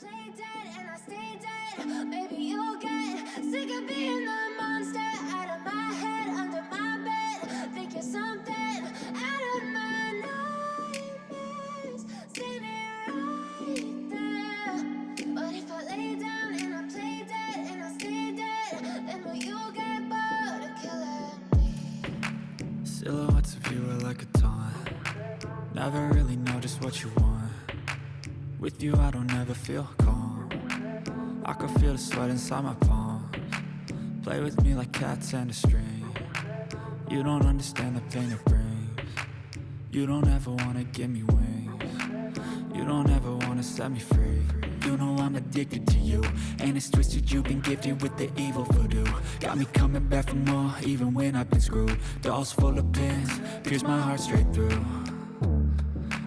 play dead and I stay dead. Maybe you'll get sick of being the monster out of my head, under my bed. Think you're something out of my nightmares, standing right there. But if I lay down and I play dead and I stay dead, then will you get bored of killing me? Silhouettes of you are like a taunt. Never really know just what you want. With you I don't ever feel calm. I can feel the sweat inside my palms. Play with me like cats and a string. You don't understand the pain it brings. You don't ever wanna give me wings. You don't ever wanna set me free. You know I'm addicted to you, and it's twisted, you've been gifted with the evil voodoo. Got me coming back for more, even when I've been screwed. Dolls full of pins, pierce my heart straight through.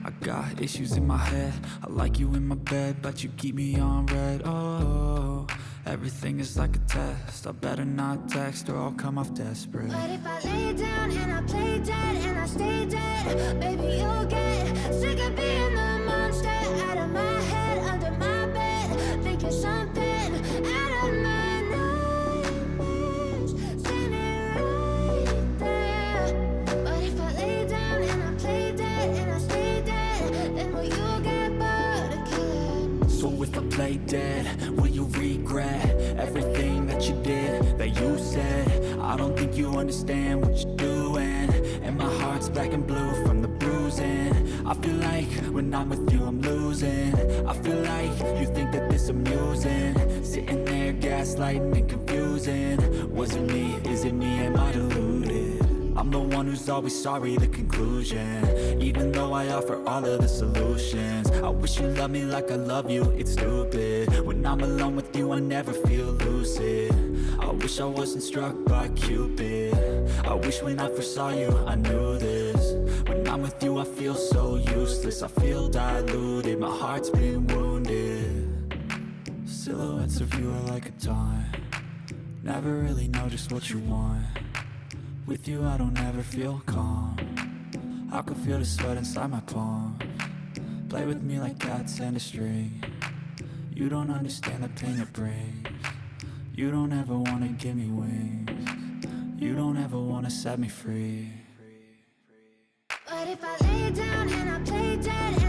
I got issues in my head, I like you in my bed, but you keep me on red. Oh, everything is like a test, I better not text or I'll come off desperate. But if I lay down and I play dead and I stay dead, baby you'll get sick of being the monster out of my head, under my bed. Think you're something out of my nightmares, standing right there. But if I lay down and I play dead and I stay dead, then will you get bored of killing me? So if I play dead, will you regret everything that you did, that you said? I don't think you understand what you're doing, and my heart's black and blue from the bruising. I feel like when I'm with you I'm losing. I feel like you think that this amusing, sitting there gaslighting and confusing. Was it me? Is it me? Am I deluded? I'm the one who's always sorry, the conclusion. Even though I offer all of the solutions, I wish you loved me like I love you, it's stupid. When I'm alone with you I never feel lucid. I wish I wasn't struck by Cupid. I wish when I first saw you I knew this. When I'm with you I feel so useless, I feel diluted, my heart's been wounded. Silhouettes of you are like a taunt. Never really know just what you want. With you I don't ever feel calm. I can feel the sweat inside my palms. Play with me like cats and a string. You don't understand the pain it brings. You don't ever wanna give me wings. You don't ever wanna set me free. But if I lay down and I play dead